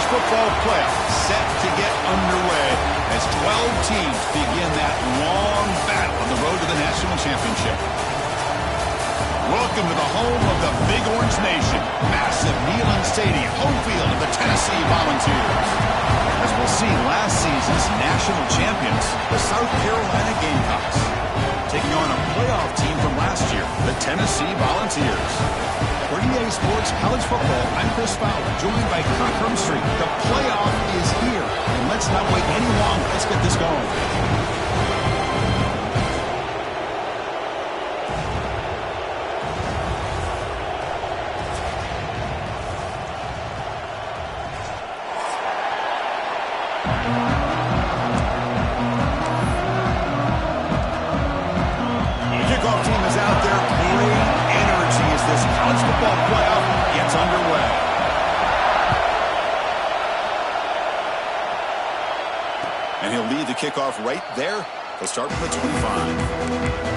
football playoff set to get underway as 12 teams begin that long battle on the road to the national championship. Welcome to the home of the Big Orange Nation. Massive Neyland Stadium, home field of the Tennessee Volunteers. As we'll see, last season's national champions, the South Carolina Gamecocks, taking on a playoff team from last year, the Tennessee Volunteers. For EA Sports College Football, I'm Chris Fowler, joined by Kirk Hermstreet. The playoff is here, and let's not wait any longer. Let's get this going. And he'll lead the kickoff right there. He'll start from the 25.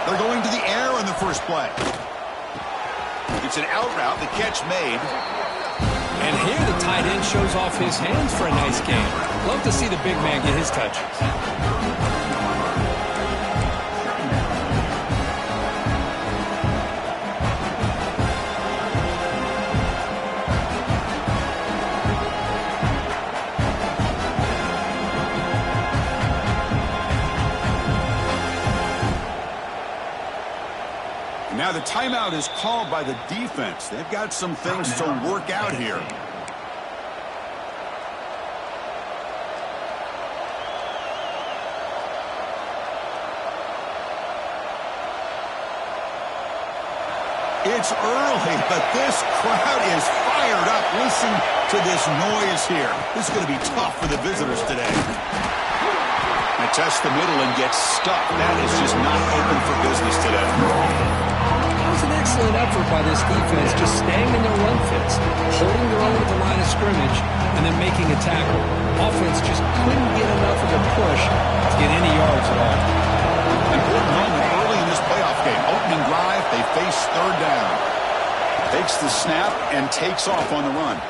They're going to the air on the first play. It's an out route, the catch made. And here the tight end shows off his hands for a nice game. Love to see the big man get his touches. Now the timeout is called by the defense. They've got some things to work out here. It's early, but this crowd is fired up. Listen to this noise here. This is going to be tough for the visitors today. They test the middle and get stuck. That is just not open for business today. An excellent effort by this defense, just staying in their run fits, holding their own at the line of scrimmage, and then making a tackle. Offense just couldn't get enough of a push to get any yards at all. Important moment early in this playoff game. Opening drive, they face third down. Takes the snap and takes off on the run.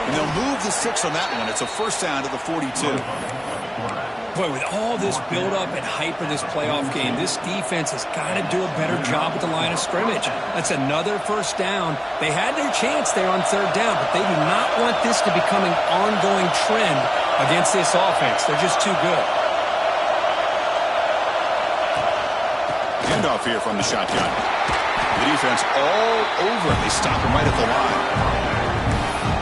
And they'll move the 6 on that one. It's a first down to the 42. Boy, with all this build-up and hype of this playoff game, this defense has got to do a better job at the line of scrimmage. That's another first down. They had their chance there on third down, but they do not want this to become an ongoing trend against this offense. They're just too good. Handoff here from the shotgun. The defense all over it. They stop him right at the line.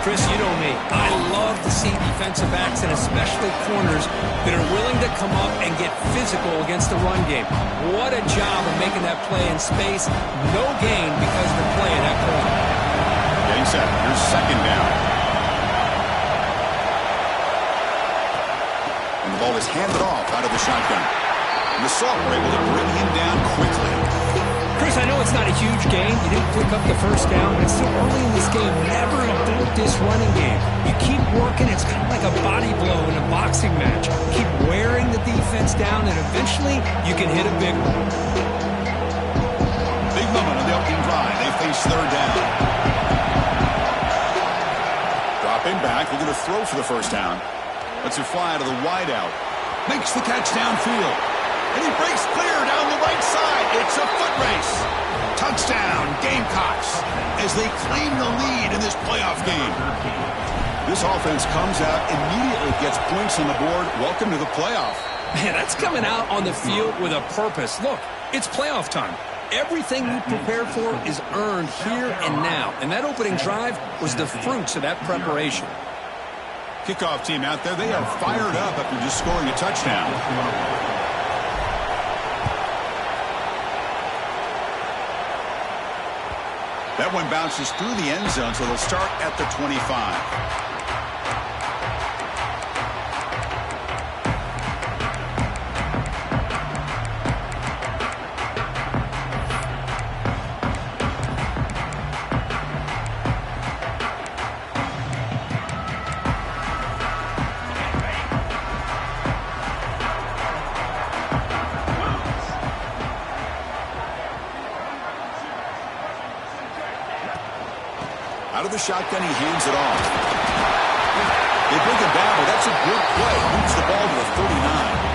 Chris, you know me. I love to see defensive backs and especially corners that are willing to come up and get physical against the run game. What a job of making that play in space. No gain because of the play at that point. Getting set. Here's second down. And the ball is handed off out of the shotgun. And the Salt were able to bring him down quickly. Chris, I know it's not a huge game. You didn't pick up the first down, but it's still early in this game. Never abort this running game. You keep working. It's kind of like a body blow in a boxing match. Keep wearing the defense down, and eventually you can hit a big one. Big moment on the opening drive. They face third down. Dropping back. Looking to throw for the first down. Lets it fly to the wideout. Makes the catch downfield. And he breaks clear down the right side. It's a foot race. Touchdown, Gamecocks, as they claim the lead in this playoff game. This offense comes out, immediately gets points on the board. Welcome to the playoff. Man, that's coming out on the field with a purpose. Look, it's playoff time. Everything you prepare for is earned here and now. And that opening drive was the fruits of that preparation. Kickoff team out there, they are fired up after just scoring a touchdown. That one bounces through the end zone, so they'll start at the 25. Out of the shotgun, he hands it off. They bring it down, but that's a good play. Moves the ball to the 39.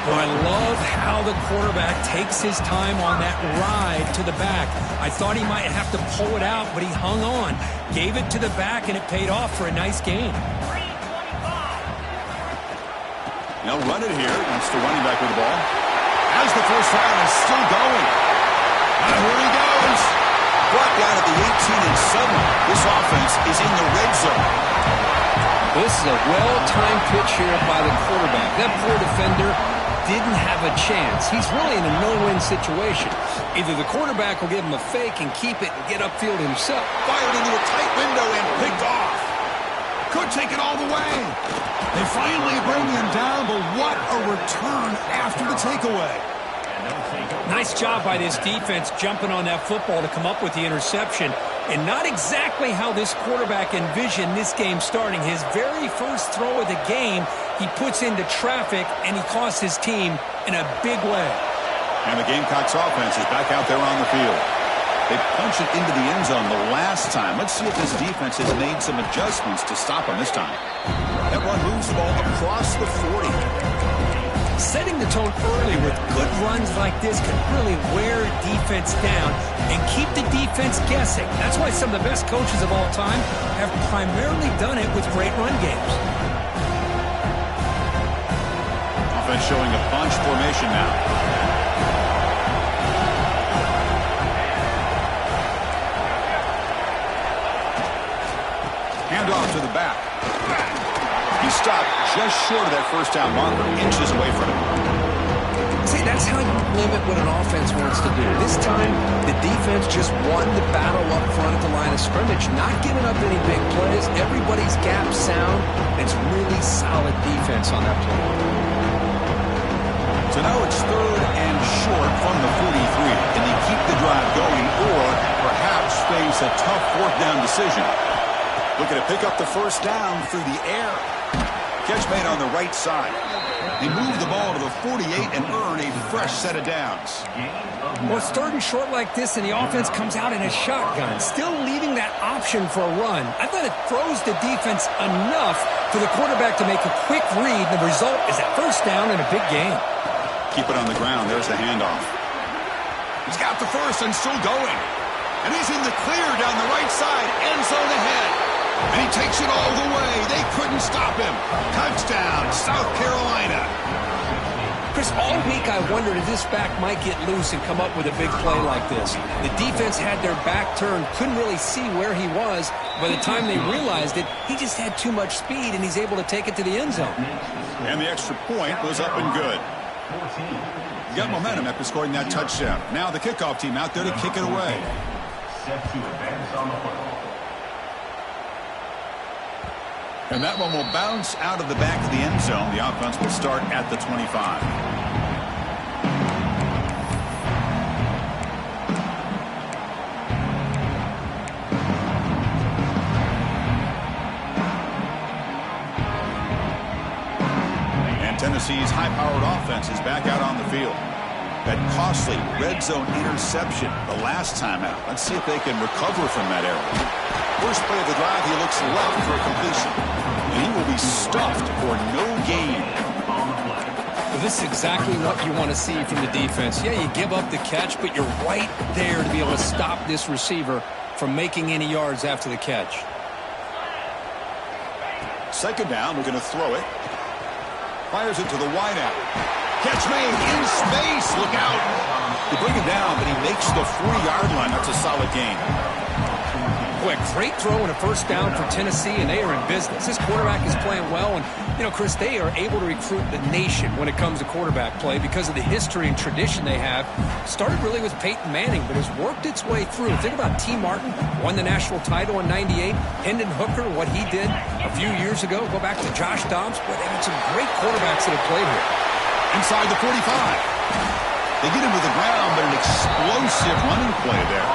Well, I love how the quarterback takes his time on that ride to the back. I thought he might have to pull it out, but he hung on. Gave it to the back, and it paid off for a nice gain. They'll run it here. That's the running back with the ball. As the first down is still going. And here he goes. Brought down at the 18, and suddenly this offense is in the red zone. This is a well-timed pitch here by the quarterback. That poor defender didn't have a chance. He's really in a no-win situation. Either the quarterback will give him a fake and keep it and get upfield himself. Fired into a tight window and picked off. Could take it all the way. They finally bring him down, but what a return after the takeaway. Nice job by this defense jumping on that football to come up with the interception. And not exactly how this quarterback envisioned this game starting. His very first throw of the game, he puts into traffic, and he costs his team in a big way. And the Gamecocks offense is back out there on the field. They punched it into the end zone the last time. Let's see if this defense has made some adjustments to stop him this time. That one moves the ball across the 40. Setting the tone early with good runs like this can really wear a defense down and keep the defense guessing. That's why some of the best coaches of all time have primarily done it with great run games. Offense showing a bunch formation now. Hand off to the back. He stopped just short of that first down marker, inches away from him. See, that's how you limit what an offense wants to do. This time, the defense just won the battle up front at the line of scrimmage, not giving up any big plays. Everybody's gap sound. It's really solid defense on that play. So now it's 3rd and short from the 43. Can they keep the drive going or perhaps face a tough 4th down decision? Looking to pick up the first down through the air. Catch made on the right side. They move the ball to the 48 and earn a fresh set of downs. Well, it's 3rd and short like this, and the offense comes out in a shotgun, still leaving that option for a run. I thought it throws the defense enough for the quarterback to make a quick read. The result is a first down and a big gain. Keep it on the ground. There's the handoff. He's got the first and still going. And he's in the clear down the right side. End zone ahead. And he takes it all the way. They couldn't stop him. Touchdown, South Carolina. Chris, all week I wondered if this back might get loose and come up with a big play like this. The defense had their back turned, couldn't really see where he was. By the time they realized it, he just had too much speed, and he's able to take it to the end zone. And the extra point was up and good. Got momentum after scoring that touchdown. Now the kickoff team out there to kick it away. And that one will bounce out of the back of the end zone. The offense will start at the 25. And Tennessee's high-powered offense is back out on the field. That costly red zone interception the last time out. Let's see if they can recover from that error. First play of the drive, he looks left for a completion. And he will be stuffed for no gain. Well, this is exactly what you want to see from the defense. Yeah, you give up the catch, but you're right there to be able to stop this receiver from making any yards after the catch. 2nd down, we're going to throw it. Fires it to the wideout. Catch made in space. Look out. They bring him down, but he makes the 40-yard line. That's a solid gain. Boy, a great throw and a first down for Tennessee, and they are in business. This quarterback is playing well, and, you know, Chris, they are able to recruit the nation when it comes to quarterback play because of the history and tradition they have. Started really with Peyton Manning, but has worked its way through. Think about T. Martin, won the national title in '98. Hendon Hooker, what he did a few years ago. Go back to Josh Dobbs. Boy, they've had some great quarterbacks that have played here. Inside the 45. They get him to the ground, but an explosive running play there.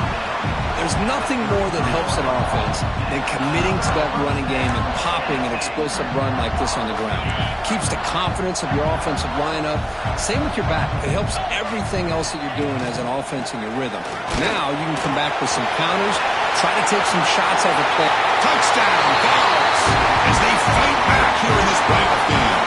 There's nothing more that helps an offense than committing to that running game and popping an explosive run like this on the ground. Keeps the confidence of your offensive lineup. Same with your back. It helps everything else that you're doing as an offense in your rhythm. Now you can come back with some counters, try to take some shots over play. Touchdown, Dogs, as they fight back here in this playoff game.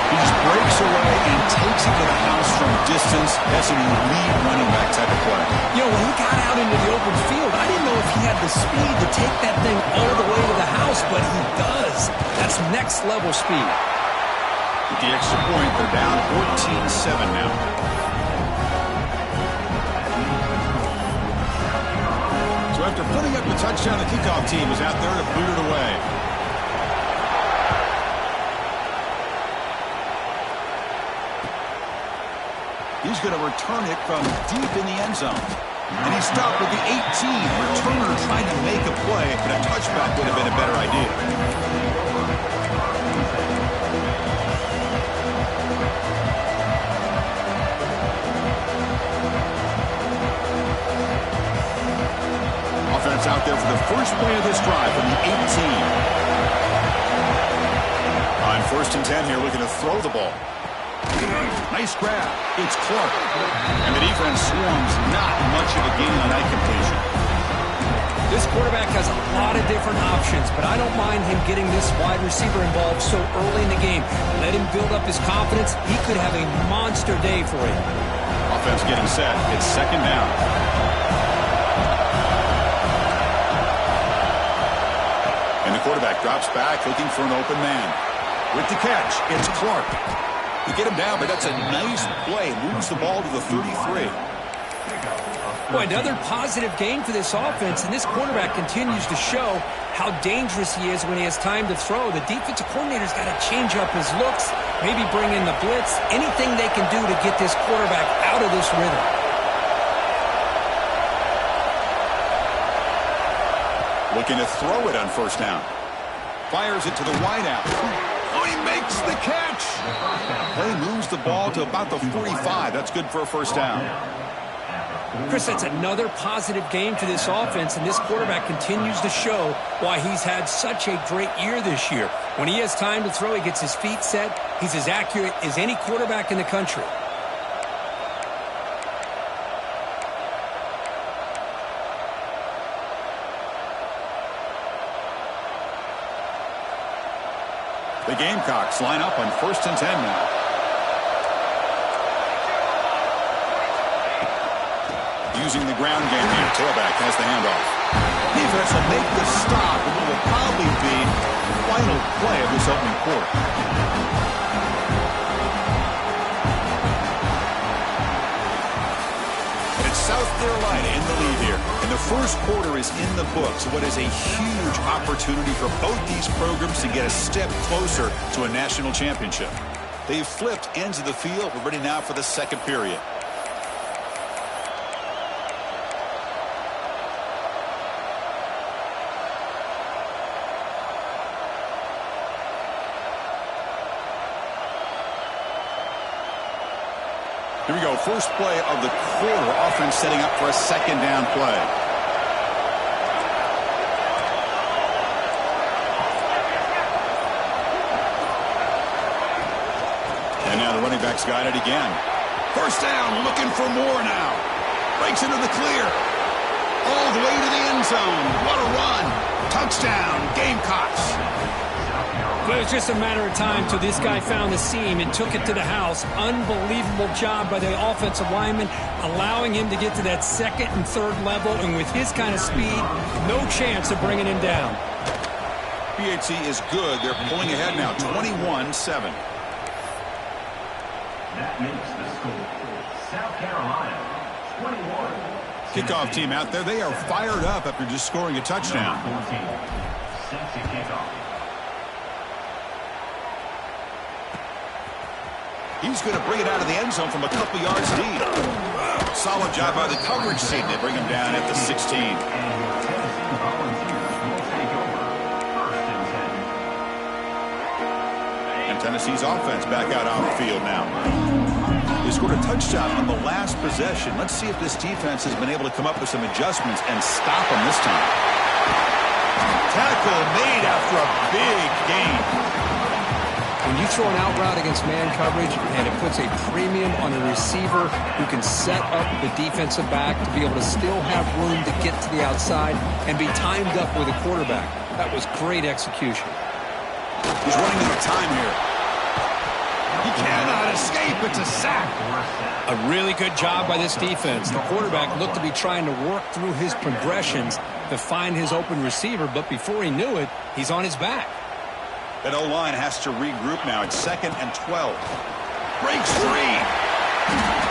He just breaks away and takes it to the house from distance. That's an elite running back type of play. You know, when he got out into the open field, I didn't know if he had the speed to take that thing all the way to the house, but he does. That's next level speed. With the extra point, they're down 14-7 now. So after putting up the touchdown, the kickoff team is out there to boot it away. He's going to return it from deep in the end zone. And he stopped with the 18. Returner trying to make a play, but a touchback would have been a better idea. Offense out there for the first play of this drive from the 18. On 1st and 10 here, looking to throw the ball. Nice grab. It's Clark. And the defense swarms. Not much of a gain on that completion. This quarterback has a lot of different options, but I don't mind him getting this wide receiver involved so early in the game. Let him build up his confidence. He could have a monster day for you. Offense getting set. It's 2nd down. And the quarterback drops back looking for an open man. With the catch, it's Clark. You get him down, but that's a nice play. Moves the ball to the 33. Boy, another positive game for this offense, and this quarterback continues to show how dangerous he is when he has time to throw. The defensive coordinator's got to change up his looks, maybe bring in the blitz, anything they can do to get this quarterback out of this rhythm. Looking to throw it on 1st down. Fires it to the wideout. Oh, he makes the catch. Play moves the ball to about the 45. That's good for a 1st down. Chris, that's another positive game for this offense, and this quarterback continues to show why he's had such a great year this year. When he has time to throw, he gets his feet set. He's as accurate as any quarterback in the country. The Gamecocks line up on 1st and 10 now. Using the ground game here. Tailback has the handoff. Defense will make the stop, and it will probably be the final play of this opening quarter. And it's South Carolina in the lead here. And the first quarter is in the books. What is a huge opportunity for both these programs to get a step closer to a national championship. They've flipped ends of the field. We're ready now for the 2nd period. Here we go. First play of the quarter. Offense setting up for a 2nd down play. And now the running back's got it again. 1st down, looking for more now. Breaks into the clear. All the way to the end zone. What a run. Touchdown, Gamecocks. But it was just a matter of time till this guy found the seam and took it to the house. Unbelievable job by the offensive lineman, allowing him to get to that 2nd and 3rd level. And with his kind of speed, no chance of bringing him down. PHC is good. They're pulling ahead now, 21-7. That makes the score. South Carolina, 21. Kickoff team out there. They are fired up after just scoring a touchdown. 14. Sets a kickoff. He's going to bring it out of the end zone from a couple yards deep. Solid job by the coverage team. They bring him down at the 16. And Tennessee's offense back out on the field now. They scored a touchdown on the last possession. Let's see if this defense has been able to come up with some adjustments and stop them this time. Tackle made after a big gain. When you throw an out route against man coverage and it puts a premium on a receiver who can set up the defensive back to be able to still have room to get to the outside and be timed up with a quarterback. That was great execution. He's running out of time here. He cannot escape. It's a sack. A really good job by this defense. The quarterback looked to be trying to work through his progressions to find his open receiver, but before he knew it, he's on his back. That O-line has to regroup now. It's 2nd and 12. Breaks free.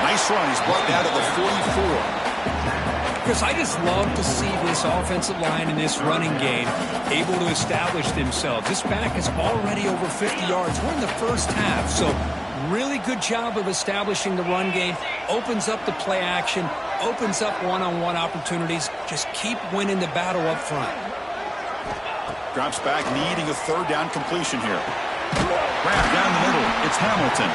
Nice run. He's brought down to the 44. Chris, I just love to see this offensive line in this running game able to establish themselves. This back is already over 50 yards. We're in the first half, so really good job of establishing the run game. Opens up the play action, opens up one-on-one opportunities. Just keep winning the battle up front. Drops back, needing a 3rd down completion here. Grab down the middle. It's Hamilton.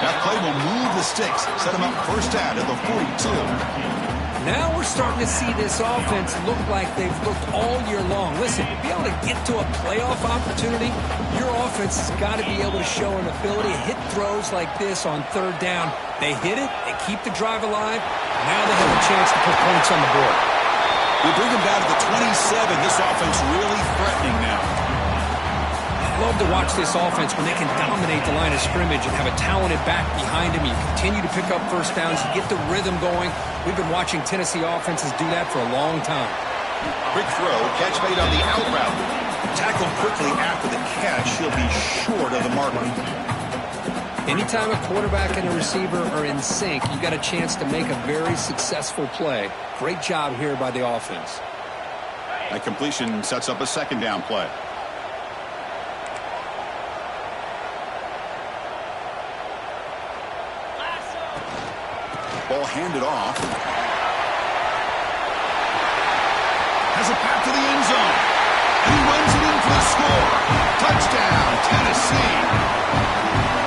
That play will move the sticks. Set him up first down at the 42. Now we're starting to see this offense look like they've looked all year long. Listen, to be able to get to a playoff opportunity, your offense has got to be able to show an ability to hit throws like this on 3rd down. They hit it, they keep the drive alive. Now they have a chance to put points on the board. We bring them down to the 27. This offense really threatening now. I love to watch this offense when they can dominate the line of scrimmage and have a talented back behind him. You continue to pick up first downs. You get the rhythm going. We've been watching Tennessee offenses do that for a long time. Quick throw. Catch made on the out route. Tackled quickly after the catch. He'll be short of the marker. Anytime a quarterback and a receiver are in sync, you got a chance to make a very successful play. Great job here by the offense. That completion sets up a 2nd down play. Ball handed off. Has a path to the end zone. And he runs it in for the score. Touchdown, Tennessee.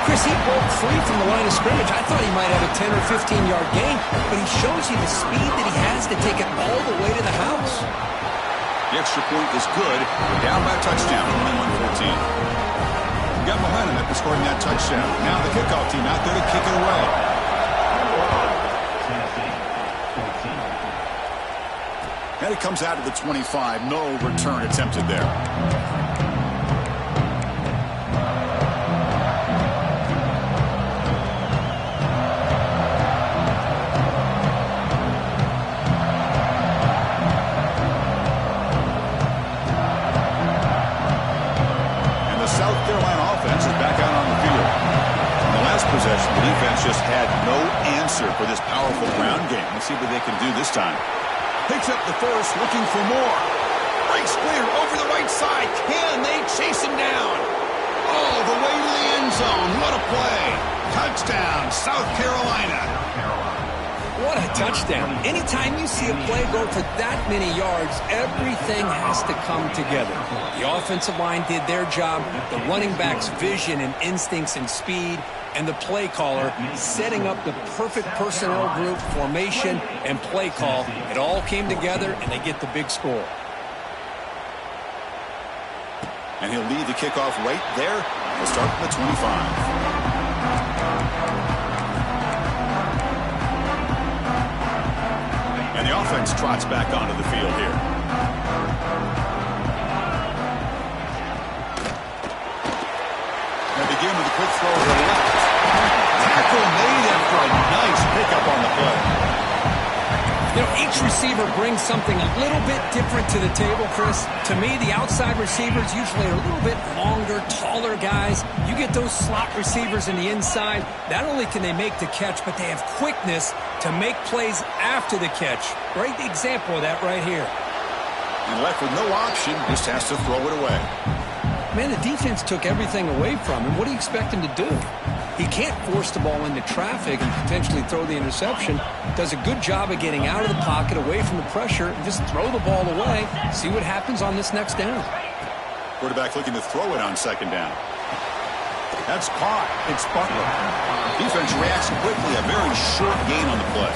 Chris, he broke free from the line of scrimmage. I thought he might have a 10 or 15-yard gain, but he shows you the speed that he has to take it all the way to the house. The extra point is good. We're down by a touchdown, 21-14. We got momentum after scoring that touchdown. Now the kickoff team out there to kick it away. And it comes out to the 25. No return attempted there. Possession. The defense just had no answer for this powerful ground game. Let's see what they can do this time. Picks up the first, looking for more. Breaks clear over the right side. Can they chase him down? All the way to the end zone. What a play. Touchdown, South Carolina. What a touchdown. Anytime you see a play go for that many yards, everything has to come together. The offensive line did their job, the running back's vision and instincts and speed, and the play caller setting up the perfect personnel group, formation, and play call. It all came together, and they get the big score. And he'll lead the kickoff right there. We'll start from the 25. And the offense trots back onto the field here. They begin with a quick throw to the left. Tackle made after a nice pickup on the play. You know, each receiver brings something a little bit different to the table, Chris. To me, the outside receivers usually are a little bit longer, taller guys. You get those slot receivers in the inside, not only can they make the catch, but they have quickness to make plays after the catch. Great example of that right here. And left with no option, just has to throw it away. Man, the defense took everything away from him. What do you expect him to do? He can't force the ball into traffic and potentially throw the interception. Does a good job of getting out of the pocket, away from the pressure, and just throw the ball away. See what happens on this next down. Quarterback looking to throw it on second down. That's caught. It's Butler. Defense reacts quickly. A very short gain on the play.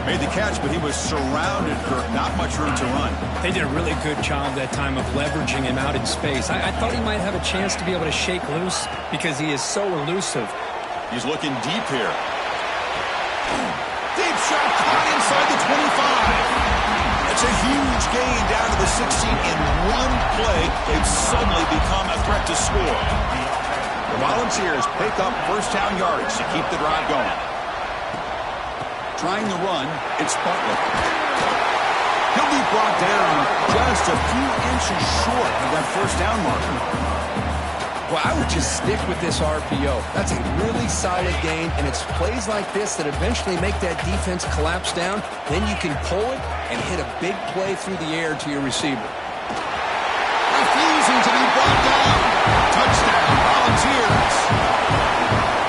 Made the catch, but he was surrounded, Kirk. Not much room to run. They did a really good job that time of leveraging him out in space. I thought he might have a chance to be able to shake loose because he is so elusive. He's looking deep here. Deep shot caught inside the 25. It's a huge gain down to the 16 in one play. They've suddenly become a threat to score. The Volunteers pick up first down yardage to keep the drive going. Trying to run, it's Butler. He'll be brought down just a few inches short of that first down marker. Well, I would just stick with this RPO. That's a really solid gain, and it's plays like this that eventually make that defense collapse down. Then you can pull it and hit a big play through the air to your receiver. Refusing to be brought down. Touchdown, Volunteers.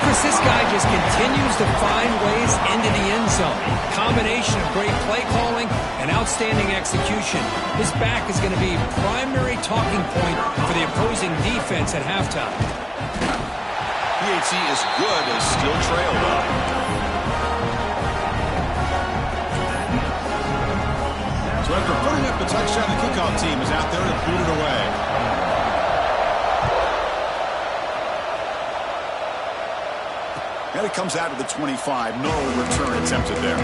Chris, this guy just continues to find ways into the end zone. Combination of great play calling and outstanding execution. His back is going to be primary talking point for the opposing defense at halftime. PHC is good as still trail though. So after putting up the touchdown, the kickoff team is out there to boot it away. And it comes out of the 25. No return attempted there.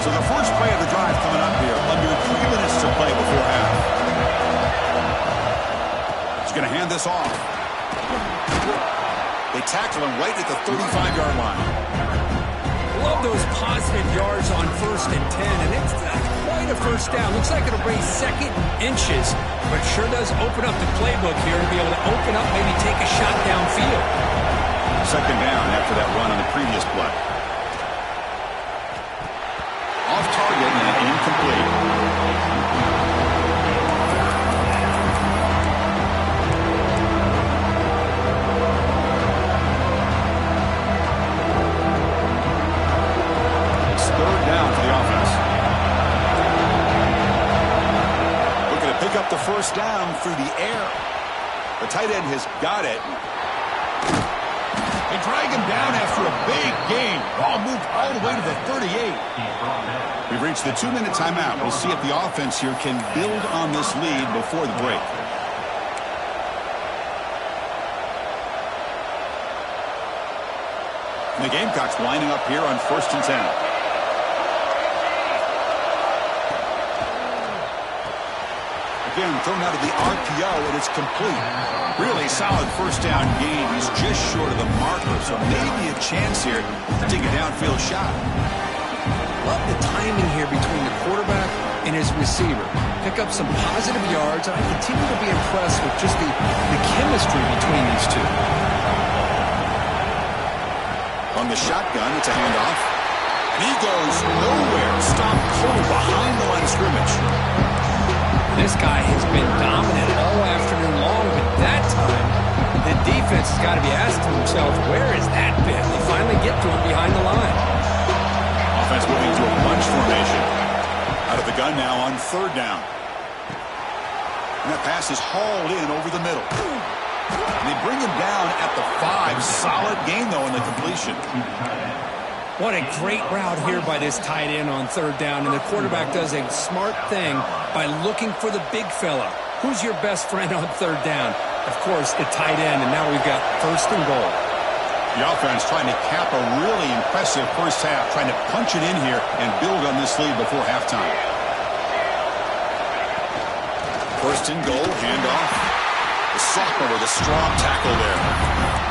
So the first play of the drive coming up here. Under 3 minutes to play before half. He's going to hand this off. They tackle him right at the 35-yard line. Love those positive yards on 1st and 10, and it's not quite a first down. Looks like it'll bring second inches, but sure does open up the playbook here to be able to open up, maybe take a shot downfield. Second down after that run on the previous play. Off target and incomplete. Up the first down through the air. The tight end has got it. They drag him down after a big gain. Ball moved all the way to the 38. We've reached the 2-minute timeout. We'll see if the offense here can build on this lead before the break. And the Gamecocks lining up here on 1st and 10. Again, thrown out of the RPO, and it's complete. Really solid first down gain. He's just short of the marker, so maybe a chance here to take a downfield shot. Love the timing here between the quarterback and his receiver. Pick up some positive yards, and I continue to be impressed with just the chemistry between these two. On the shotgun, it's a handoff. And he goes nowhere. Stopped cold behind the line of scrimmage. This guy has been dominant all afternoon long, but that time, the defense has got to be asking themselves, where has that been? They finally get to him behind the line. Offense moving to a bunch formation. Out of the gun now on 3rd down. And that pass is hauled in over the middle. And they bring him down at the 5. Solid gain, though, in the completion. What a great route here by this tight end on 3rd down, and the quarterback does a smart thing by looking for the big fella. Who's your best friend on 3rd down? Of course, the tight end, and now we've got 1st and goal. The offense trying to cap a really impressive first half, trying to punch it in here and build on this lead before halftime. 1st and goal, handoff. The sophomore with a strong tackle there.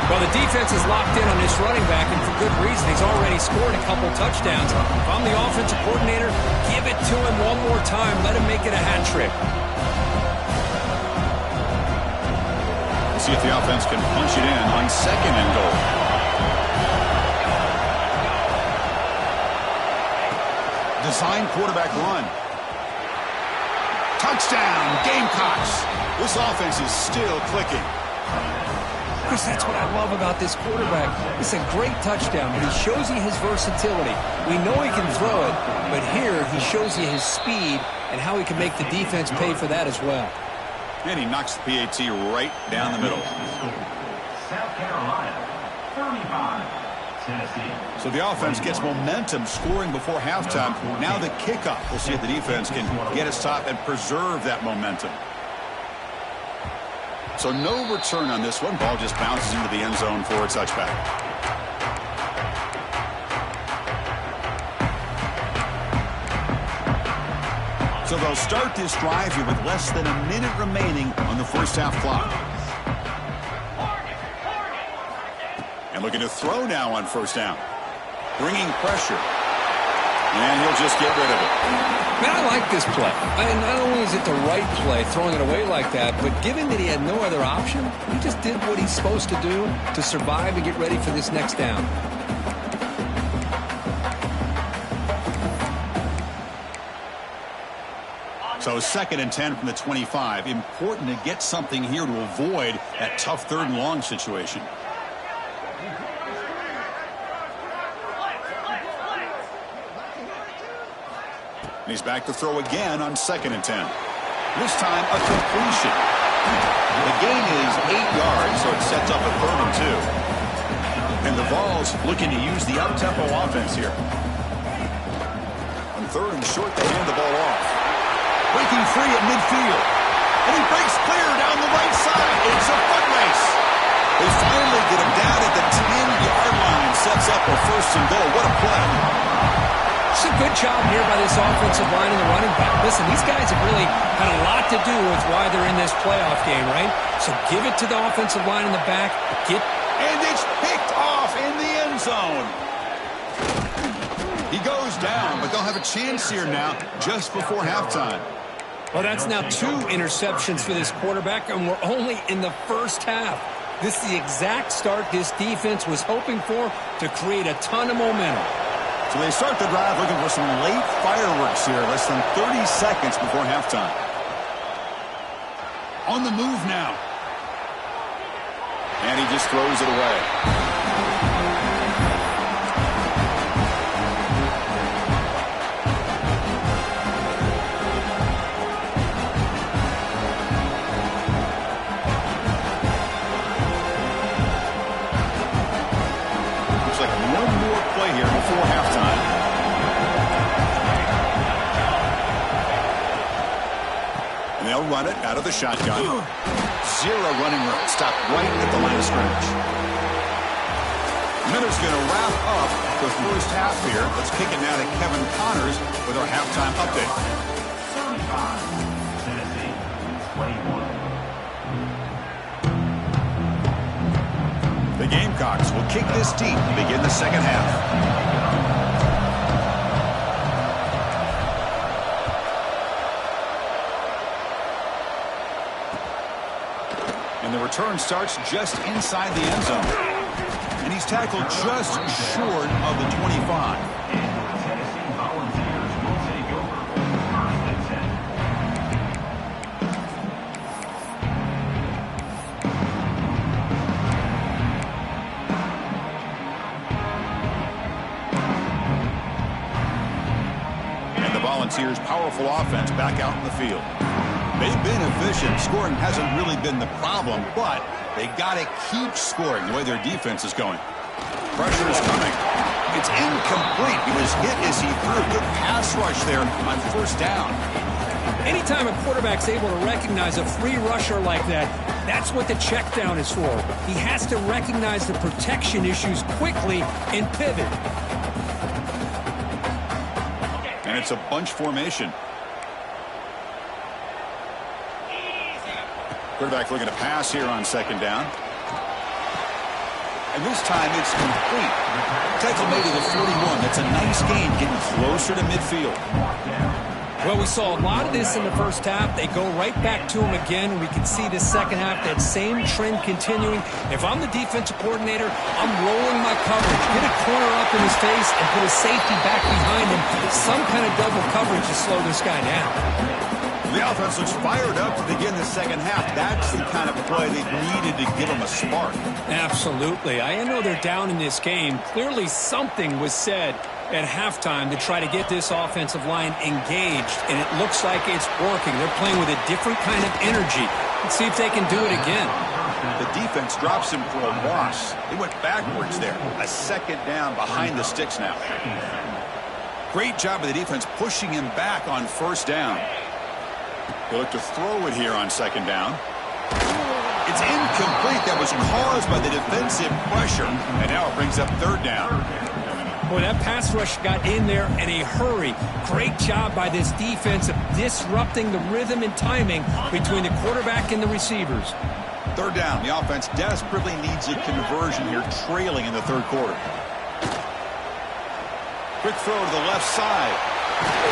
Well, the defense is locked in on this running back, and for good reason. He's already scored a couple touchdowns. If I'm the offensive coordinator, give it to him one more time. Let him make it a hat trick. We'll see if the offense can punch it in on 2nd and goal. Design quarterback run. Touchdown, Gamecocks. This offense is still clicking. Chris, that's what I love about this quarterback. It's a great touchdown, but he shows you his versatility. We know he can throw it, but here he shows you his speed and how he can make the defense pay for that as well. And he knocks the PAT right down the middle. South Carolina, 35. Tennessee. So the offense gets momentum scoring before halftime. Now the kickoff. We'll see if the defense can get a stop and preserve that momentum. So no return on this one. Ball just bounces into the end zone for a touchback. So they'll start this drive here with less than a minute remaining on the first half clock. And looking to throw now on first down. Bringing pressure. And he'll just get rid of it. Man, I like this play. And not only is it the right play, throwing it away like that, but given that he had no other option, he just did what he's supposed to do to survive and get ready for this next down. So 2nd and 10 from the 25. Important to get something here to avoid that tough 3rd and long situation. And he's back to throw again on 2nd and 10. This time a completion. The gain is 8 yards, so it sets up a 3rd and 2. And the Vols looking to use the up-tempo offense here. On 3rd and short, they hand the ball off. Breaking free at midfield. And he breaks clear down the right side. It's a foot race. They finally get him down at the 10-yard line. Sets up a 1st and goal. What a play. It's a good job here by this offensive line and the running back. Listen, these guys have really had a lot to do with why they're in this playoff game, right? So give it to the offensive line in the back. And it's picked off in the end zone. He goes down, but they'll have a chance here now just before halftime. Well, that's now 2 interceptions for this quarterback, and we're only in the first half. This is the exact start this defense was hoping for to create a ton of momentum. So they start the drive looking for some late fireworks here, less than 30 seconds before halftime. On the move now. And he just throws it away. Before halftime. And they'll run it out of the shotgun. 0 running room. Stopped right at the line of scrimmage. Miller's going to wrap up the first half here. Let's kick it now to Kevin Connors with our halftime update. 35. Tennessee, 21. The Gamecocks will kick this deep to begin the second half. And the return starts just inside the end zone. And he's tackled just short of the 25. Tennessee Volunteers will take over 1st and 10. And the Volunteers' powerful offense back out in the field. They've been efficient. Scoring hasn't really been the problem, but they got to keep scoring the way their defense is going. Pressure is coming. It's incomplete. He was hit as he threw. Good pass rush there on 1st down. Anytime a quarterback's able to recognize a free rusher like that, that's what the check down is for. He has to recognize the protection issues quickly and pivot. And it's a bunch formation. Quarterback looking to pass here on 2nd down. And this time it's complete. Tackle made to the 41. That's a nice gain, getting closer to midfield. Well, we saw a lot of this in the first half. They go right back to him again. We can see the second half, that same trend continuing. If I'm the defensive coordinator, I'm rolling my coverage. Get a corner up in his face and put a safety back behind him. Some kind of double coverage to slow this guy down. The offense looks fired up to begin the second half. That's the kind of play they needed to give them a spark. Absolutely. I know they're down in this game. Clearly something was said at halftime to try to get this offensive line engaged, and it looks like it's working. They're playing with a different kind of energy. Let's see if they can do it again. The defense drops him for a loss. They went backwards there. A second down behind the sticks now. Great job of the defense pushing him back on first down. They look to throw it here on second down. It's incomplete. That was caused by the defensive pressure. And now it brings up third down. Boy, that pass rush got in there in a hurry. Great job by this defense of disrupting the rhythm and timing between the quarterback and the receivers. Third down. The offense desperately needs a conversion here, trailing in the third quarter. Quick throw to the left side.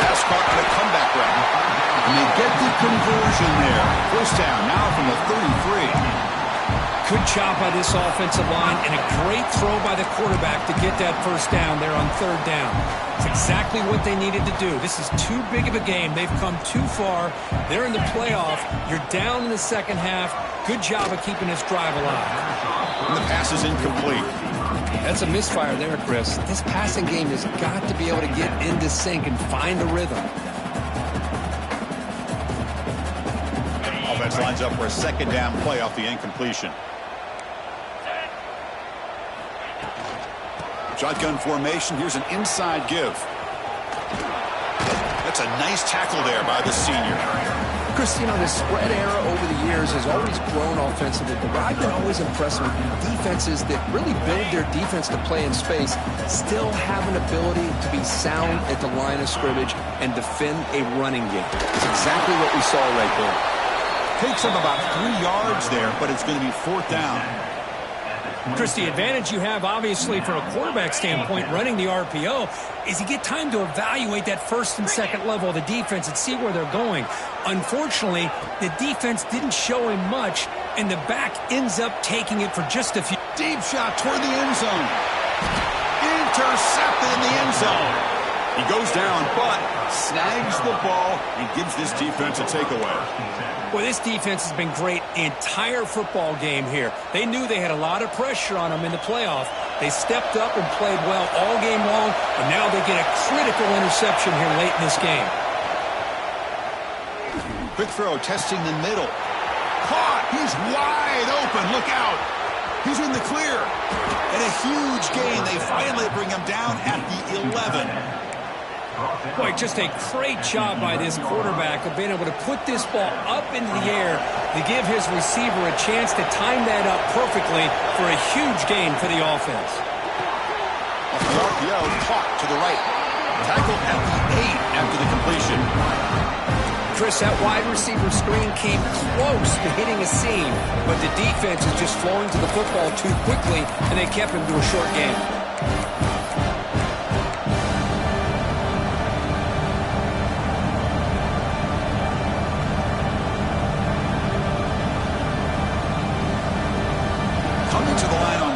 Pass caught on a comeback route. And they get the conversion there. First down now from the 33. Good job by this offensive line and a great throw by the quarterback to get that first down there on third down. It's exactly what they needed to do. This is too big of a game. They've come too far. They're in the playoff. You're down in the second half. Good job of keeping this drive alive. And the pass is incomplete. That's a misfire there, Chris. This passing game has got to be able to get into sync and find a rhythm. Offense lines up for a second down play off the incompletion. Shotgun formation. Here's an inside give. That's a nice tackle there by the senior. Chris, you know, the spread era over the years has always grown offensively, but what I've been always impressed with defenses that really build their defense to play in space still have an ability to be sound at the line of scrimmage and defend a running game. It's exactly what we saw right there. Takes up about 3 yards there, but it's going to be fourth down. Chris, the advantage you have, obviously, from a quarterback standpoint, running the RPO, is you get time to evaluate that first and second level of the defense and see where they're going. Unfortunately, the defense didn't show him much, and the back ends up taking it for just a few. Deep shot toward the end zone. Intercepted in the end zone. He goes down, but snags the ball and gives this defense a takeaway. Well, this defense has been great the entire football game here. They knew they had a lot of pressure on them in the playoff. They stepped up and played well all game long, and now they get a critical interception here late in this game. Quick throw, testing the middle. Caught! He's wide open. Look out! He's in the clear. And a huge gain. They finally bring him down at the 11. Boy, just a great job by this quarterback of being able to put this ball up into the air to give his receiver a chance to time that up perfectly for a huge gain for the offense. Off the RPO, caught to the right. Tackled at the 8 after the completion. Chris, that wide receiver screen came close to hitting a seam, but the defense is just flowing to the football too quickly, and they kept him to a short game.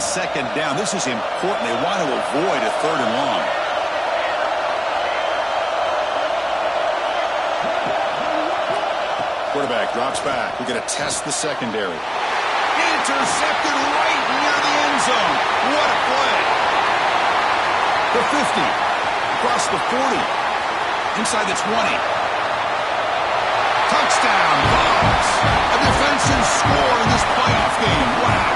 Second down. This is important. They want to avoid a third and long. Quarterback drops back. We're going to test the secondary. Intercepted right near the end zone. What a play. The 50. Across the 40. Inside the 20. Touchdown. Bucks. A defensive score in this playoff game. Wow.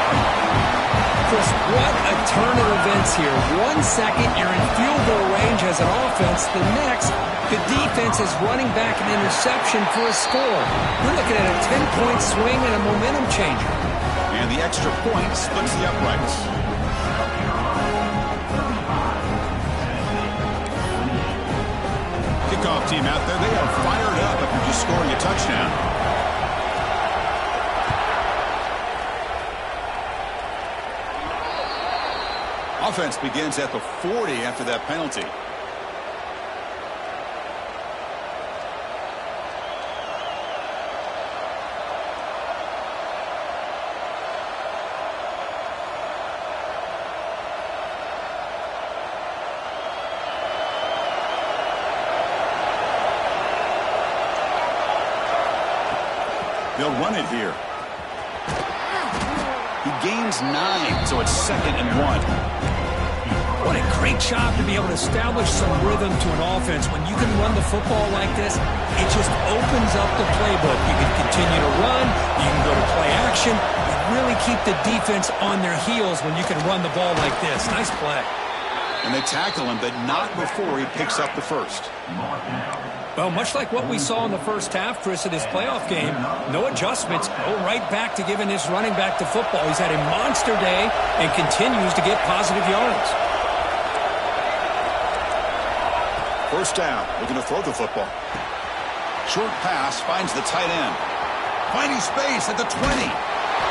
Chris, what a turn of events here. 1 second, you're in field goal range as an offense. The next, the defense is running back an interception for a score. We're looking at a 10-point swing and a momentum changer. And the extra point splits the uprights. Kickoff team out there, they are fired up after just scoring a touchdown. Offense begins at the 40 after that penalty. They'll run it here. He gains 9, so it's 2nd and 1. What a great job to be able to establish some rhythm to an offense. When you can run the football like this, it just opens up the playbook. You can continue to run. You can go to play action. You really keep the defense on their heels when you can run the ball like this. Nice play. And they tackle him, but not before he picks up the first. Well, much like what we saw in the first half, Chris, of this playoff game, no adjustments. Go right back to giving this running back the football. He's had a monster day and continues to get positive yards. First down, looking to throw the football. Short pass finds the tight end. Finding space at the 20.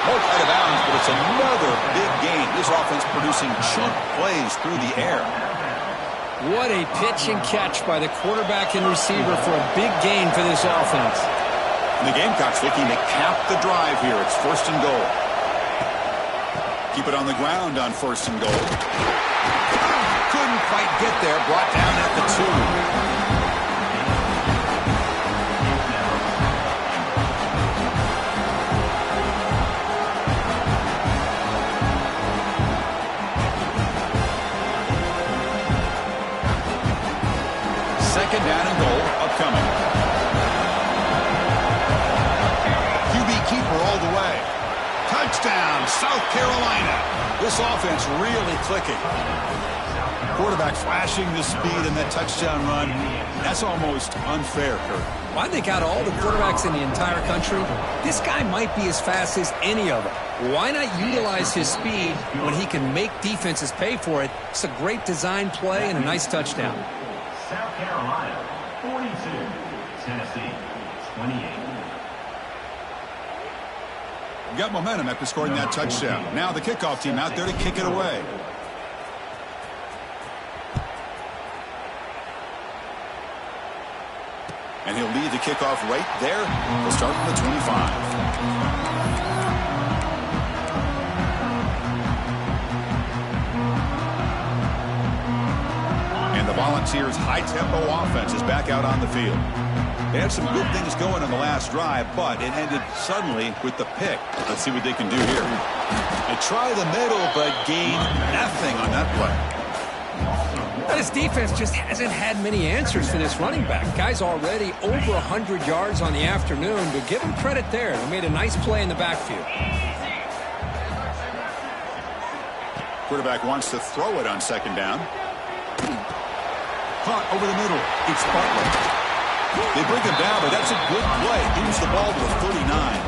Marked out of bounds, but it's another big gain. This offense producing chunk plays through the air. What a pitch and catch by the quarterback and receiver for a big gain for this offense. And the Gamecocks looking to cap the drive here. It's 1st and goal. Keep it on the ground on 1st and goal. Couldn't quite get there. Brought down at the 2. Second down and goal upcoming. QB keeper all the way. Touchdown, South Carolina. This offense really clicking. Quarterback flashing the speed in that touchdown run. That's almost unfair, Kurt. Well, I think out of all the quarterbacks in the entire country, this guy might be as fast as any of them. Why not utilize his speed when he can make defenses pay for it? It's a great design play and a nice touchdown. South Carolina, 42. Tennessee, 28. Got momentum after scoring that touchdown. Now the kickoff team out there to kick it away. And he'll lead the kickoff right there. We'll start from the 25. And the Volunteers' high-tempo offense is back out on the field. They had some good things going on the last drive, but it ended suddenly with the pick. Let's see what they can do here. They try the middle, but gain nothing on that play. This defense just hasn't had many answers for this running back. Guy's already over 100 yards on the afternoon, but give him credit there. They made a nice play in the backfield. Quarterback wants to throw it on 2nd down. Caught over the middle. It's Butler. They bring him down, but that's a good play. Moves the ball to the 39.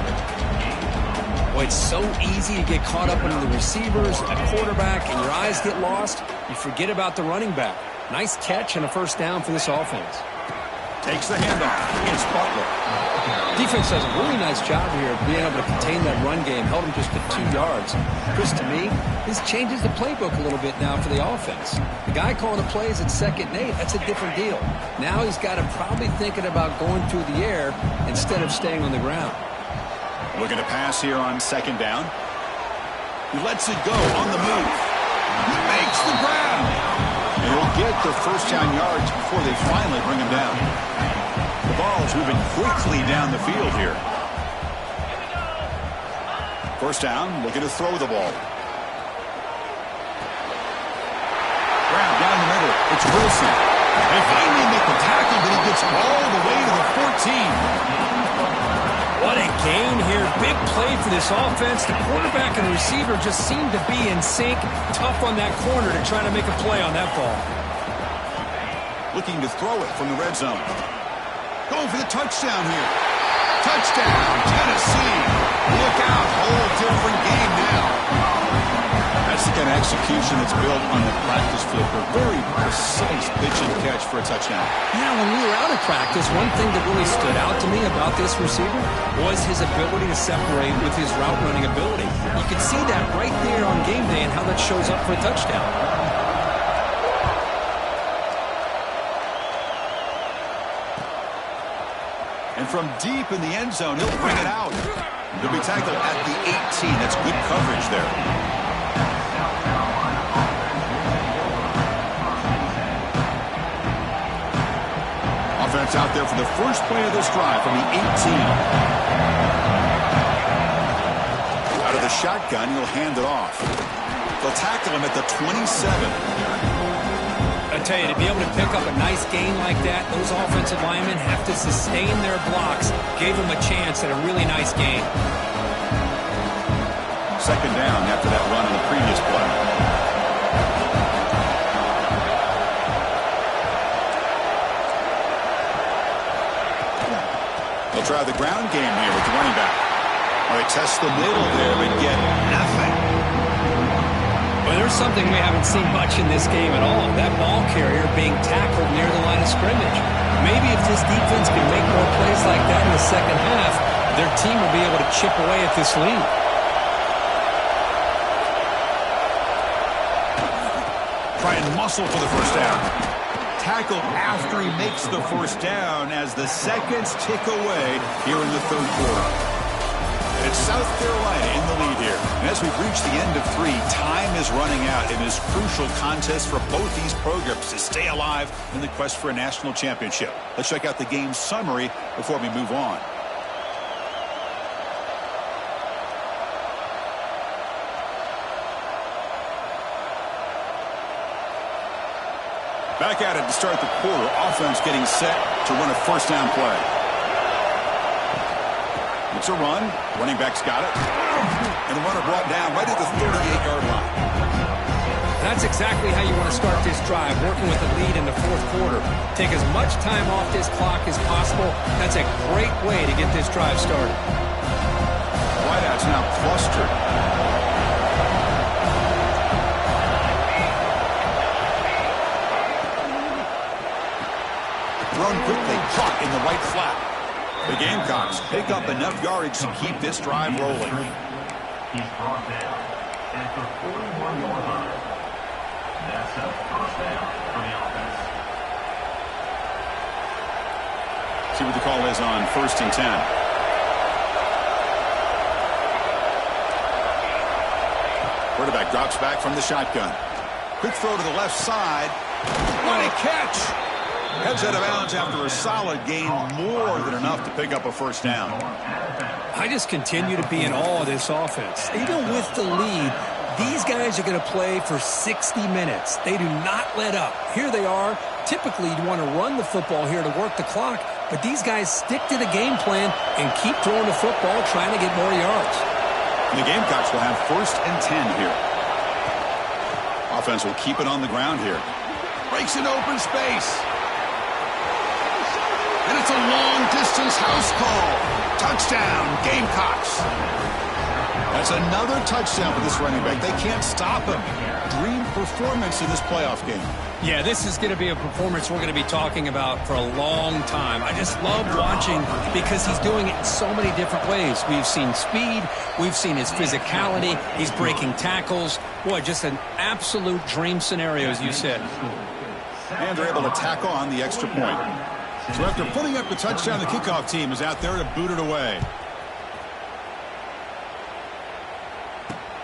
Boy, it's so easy to get caught up under the receivers, a quarterback, and your eyes get lost. You forget about the running back. Nice catch and a first down for this offense. Takes the handoff. It's Butler. Defense does a really nice job here of being able to contain that run game. Held him just to 2 yards. Chris, to me, this changes the playbook a little bit now for the offense. The guy calling the plays at 2nd and 8, that's a different deal. Now he's got to probably thinking about going through the air instead of staying on the ground. Looking to pass here on 2nd down. He lets it go on the move. He makes the grab. And he'll get the first down yards before they finally bring him down. The ball's moving quickly down the field here. First down, looking to throw the ball. Grab down the middle. It's Wilson. They finally make the tackle, but he gets all the way to the 14. What a gain here. Big play for this offense. The quarterback and the receiver just seem to be in sync. Tough on that corner to try to make a play on that ball. Looking to throw it from the red zone. Going for the touchdown here. Touchdown, Tennessee. Look out. Whole different game now. That's the kind of execution that's built on the practice field. A very precise pitch and catch for a touchdown. Yeah, when we were out of practice, one thing that really stood out to me about this receiver was his ability to separate with his route running ability. You can see that right there on game day and how that shows up for a touchdown. And from deep in the end zone, he'll bring it out. He'll be tackled at the 18. That's good coverage there. Offense out there for the first play of this drive from the 18. shotgun. He'll hand it off. They'll tackle him at the 27. I tell you, to be able to pick up a nice gain like that, those offensive linemen have to sustain their blocks. Gave him a chance at a really nice gain. Second down after that run in the previous play. They'll try the ground game here with the running back. Well, they test the middle there but get nothing. Well, there's something we haven't seen much in this game at all. That ball carrier being tackled near the line of scrimmage. Maybe if this defense can make more plays like that in the second half, their team will be able to chip away at this lead. Try and muscle for the first down. Tackled after he makes the first down as the seconds tick away here in the third quarter. And it's South Carolina in the lead here. And as we've reached the end of 3, time is running out in this crucial contest for both these programs to stay alive in the quest for a national championship. Let's check out the game summary before we move on. Back at it to start the quarter. Offense getting set to run a first down play. It's a run. Running back's got it. And the runner brought down right at the 38-yard line. That's exactly how you want to start this drive, working with the lead in the fourth quarter. Take as much time off this clock as possible. That's a great way to get this drive started. Wideouts now clustered. Thrown quickly, caught in the right flat. The Gamecocks pick up enough yardage to keep this drive rolling. He's brought down at the 41-yard line. That's a first down for the offense. See what the call is on 1st and 10. Quarterback drops back from the shotgun. Quick throw to the left side. What a catch! Heads out of bounds after a solid gain, more than enough to pick up a first down. I just continue to be in awe of this offense. Even with the lead, these guys are going to play for 60 minutes. They do not let up. Here they are. Typically, you want to run the football here to work the clock, but these guys stick to the game plan and keep throwing the football, trying to get more yards. And the Gamecocks will have 1st and 10 here. Offense will keep it on the ground here. Breaks an open space. And it's a long-distance house call. Touchdown, Gamecocks. That's another touchdown for this running back. They can't stop him. Dream performance in this playoff game. Yeah, this is going to be a performance we're going to be talking about for a long time. I just love watching because he's doing it in so many different ways. We've seen speed. We've seen his physicality. He's breaking tackles. Boy, just an absolute dream scenario, as you said. And they're able to tack on the extra point. So after putting up the touchdown, the kickoff team is out there to boot it away.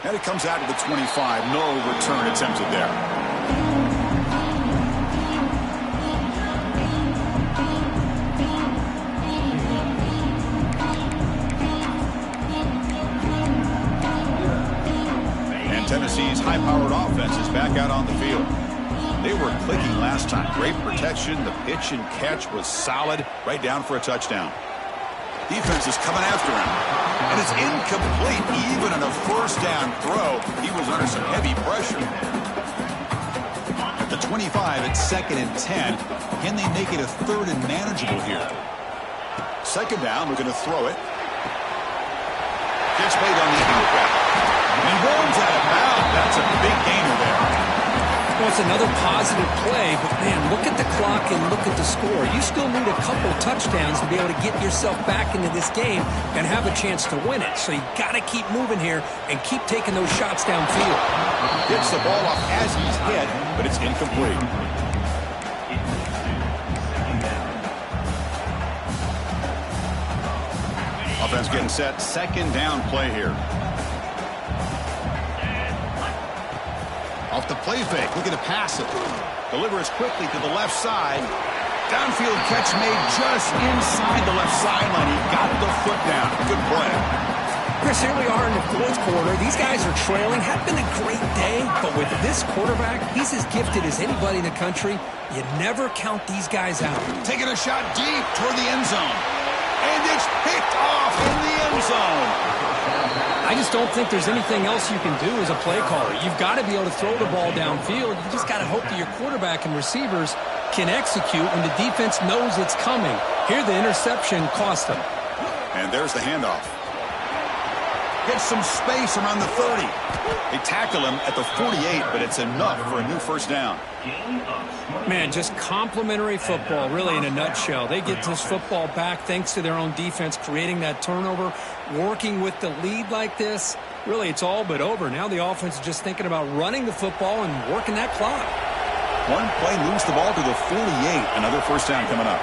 And it comes out to the 25. No return attempted there. And Tennessee's high-powered offense is back out on the field. They were clicking last time. Great protection. The pitch and catch was solid. Right down for a touchdown. Defense is coming after him. And it's incomplete. Even on a first down throw, he was under some heavy pressure. At the 25, it's 2nd and 10. Can they make it a 3rd and manageable here? 2nd down, looking to throw it. Gets made on the impact. And runs out of bounds. That's a big gainer there. Well, it's another positive play, but, man, look at the clock and look at the score. You still need a couple touchdowns to be able to get yourself back into this game and have a chance to win it. So you got to keep moving here and keep taking those shots downfield. Gets the ball off as he's hit, but it's incomplete. Offense getting set. 2nd down play here. Off the play fake, looking to pass it. Delivers quickly to the left side. Downfield catch made just inside the left sideline. He got the foot down. Good play. Chris, here we are in the fourth quarter. These guys are trailing. Had been a great day, but with this quarterback, he's as gifted as anybody in the country. You never count these guys out. Taking a shot deep toward the end zone. And it's picked off in the end zone. I just don't think there's anything else you can do as a play caller. You've got to be able to throw the ball downfield. You just got to hope that your quarterback and receivers can execute when the defense knows it's coming. Here, the interception cost them. And there's the handoff. Gets some space around the 30. They tackle him at the 48, but it's enough for a new first down. Man, just complimentary football, really, in a nutshell. They get this football back thanks to their own defense, creating that turnover, working with the lead like this. Really, it's all but over. Now the offense is just thinking about running the football and working that clock. One play moves the ball to the 48. Another first down coming up.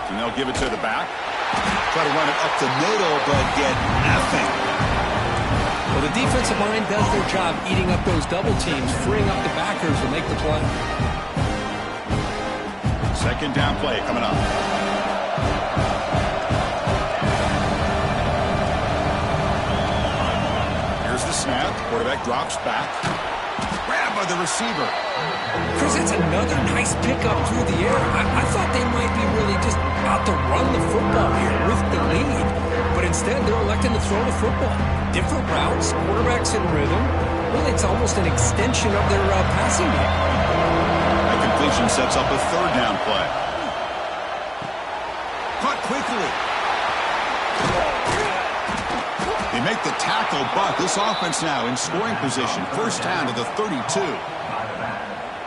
And they'll give it to the back. Try to run it up the middle, but get nothing. Well, the defensive line does their job eating up those double teams, freeing up the backers to make the play. Second down play coming up. Here's the snap. Quarterback drops back. Grab by the receiver. Chris, it's another nice pickup through the air. I thought they might be really just out to run the football here with the lead. But instead, they're electing to throw the football. Different routes, quarterbacks in rhythm. Really, it's almost an extension of their passing game. That completion sets up a third down play. Caught quickly. They make the tackle, but this offense now in scoring position. First down to the 32.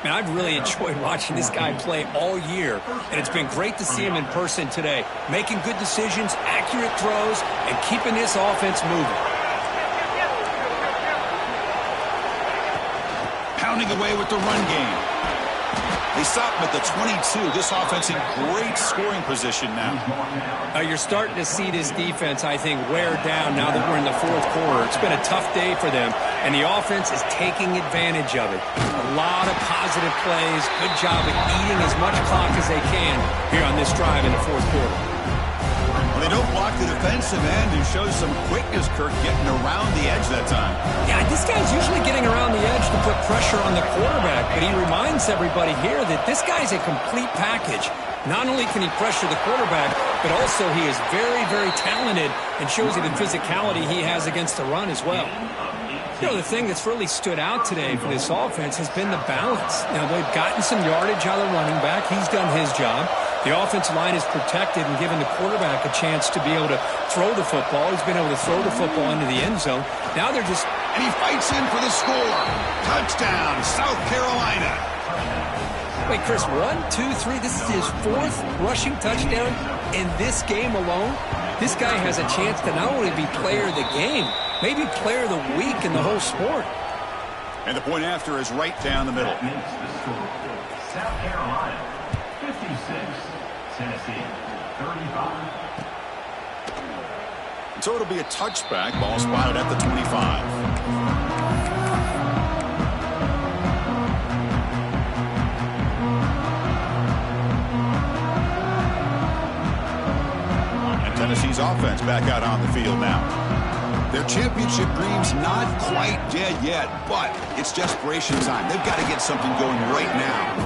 Man, I've really enjoyed watching this guy play all year, and it's been great to see him in person today, making good decisions, accurate throws, and keeping this offense moving. Pounding away with the run game. They stop him at the 22. This offense in great scoring position now. You're starting to see this defense, I think, wear down now that we're in the fourth quarter. It's been a tough day for them, and the offense is taking advantage of it. A lot of positive plays. Good job at eating as much clock as they can here on this drive in the fourth quarter. Well, they don't block the defensive end and show some quickness, Kirk, getting around the edge that time. Yeah, this guy's usually getting around the edge to put pressure on the quarterback, but he reminds everybody here that this guy's a complete package. Not only can he pressure the quarterback, but also he is very, very talented and shows you the physicality he has against the run as well. You know, the thing that's really stood out today for this offense has been the balance. Now, they've gotten some yardage out of the running back. He's done his job. The offensive line is protected and given the quarterback a chance to be able to throw the football. He's been able to throw the football into the end zone. Now they're just... And he fights in for the score. Touchdown, South Carolina. Wait, Chris, 1, 2, 3. This is his fourth rushing touchdown in this game alone. This guy has a chance to not only be player of the game, maybe player of the week in the whole sport. And the point after is right down the middle. South Carolina, 56. Tennessee, 35. So it'll be a touchback. Ball spotted at the 25. Tennessee's offense back out on the field now. Their championship dream's not quite dead yet, but it's desperation time. They've got to get something going right now.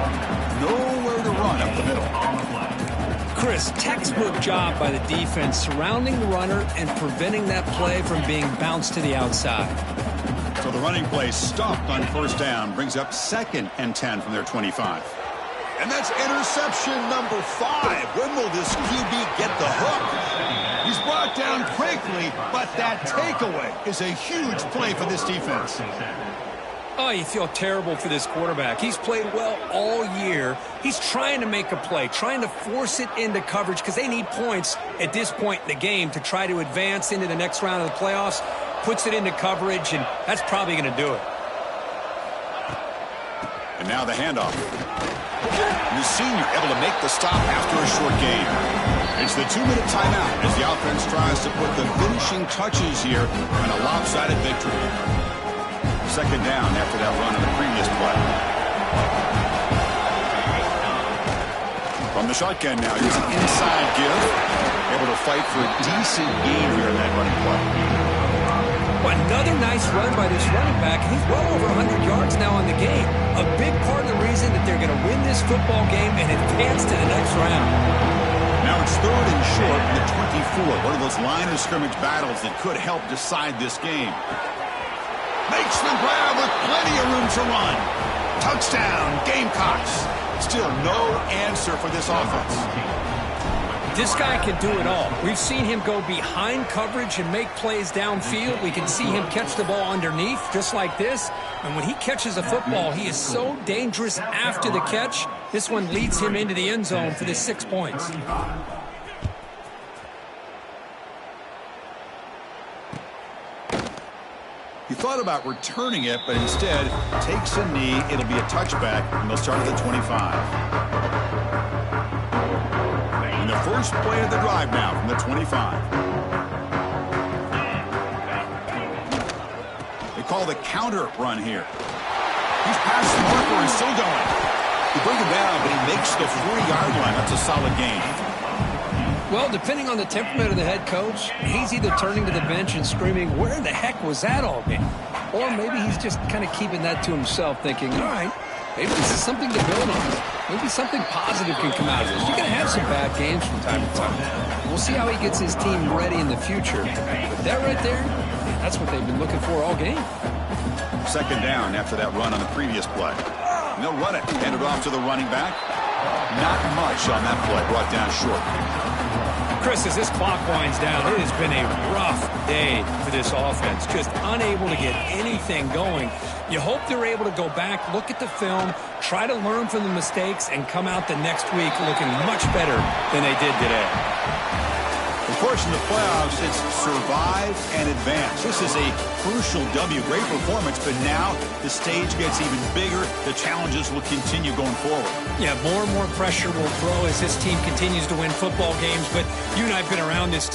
Nowhere to run up the middle. Chris, textbook job by the defense surrounding the runner and preventing that play from being bounced to the outside. So the running play stopped on first down, brings up 2nd and 10 from their 25. And that's interception number 5. When will this QB get the hook? He's brought down quickly, but that takeaway is a huge play for this defense. Oh, you feel terrible for this quarterback. He's played well all year. He's trying to make a play, trying to force it into coverage because they need points at this point in the game to try to advance into the next round of the playoffs. Puts it into coverage, and that's probably going to do it. And now the handoff. And the senior able to make the stop after a short gain. It's the 2-minute timeout as the offense tries to put the finishing touches here on a lopsided victory. Second down after that run on the previous play. From the shotgun now, here's an inside give. able to fight for a decent gain here in that running play. Well, another nice run by this running back. He's well over 100 yards now on the game. A big part of the reason that they're going to win this football game and advance to the next round. Now it's 3rd and short in the 24. One of those line of scrimmage battles that could help decide this game. Makes the grab with plenty of room to run. Touchdown, Gamecocks. Still no answer for this offense. This guy can do it all. We've seen him go behind coverage and make plays downfield. We can see him catch the ball underneath just like this. And when he catches a football, he is so dangerous after the catch. This one leads him into the end zone for the 6 points. He thought about returning it, but instead takes a knee. It'll be a touchback, and they'll start at the 25. And the first play of the drive now from the 25. They call the counter run here. He's past the marker and still going. He brings it down, but he makes the 40-yard line. That's a solid gain. Well, depending on the temperament of the head coach, he's either turning to the bench and screaming, where the heck was that all game? Or maybe he's just kind of keeping that to himself, thinking, all right, maybe this is something to build on. Maybe something positive can come out of this. You're going to have some bad games from time to time. We'll see how he gets his team ready in the future. But that right there, that's what they've been looking for all game. 2nd down after that run on the previous play. And they'll run it. Hand it off to the running back. Not much on that play. Brought down short. Chris, as this clock winds down, it has been a rough day for this offense. Just unable to get anything going. You hope they're able to go back, look at the film, try to learn from the mistakes, and come out the next week looking much better than they did today. Of course, in the playoffs, it's survive and advance. This is a crucial W. Great performance, but now the stage gets even bigger. The challenges will continue going forward. Yeah, more and more pressure will grow as this team continues to win football games, but you and I have been around this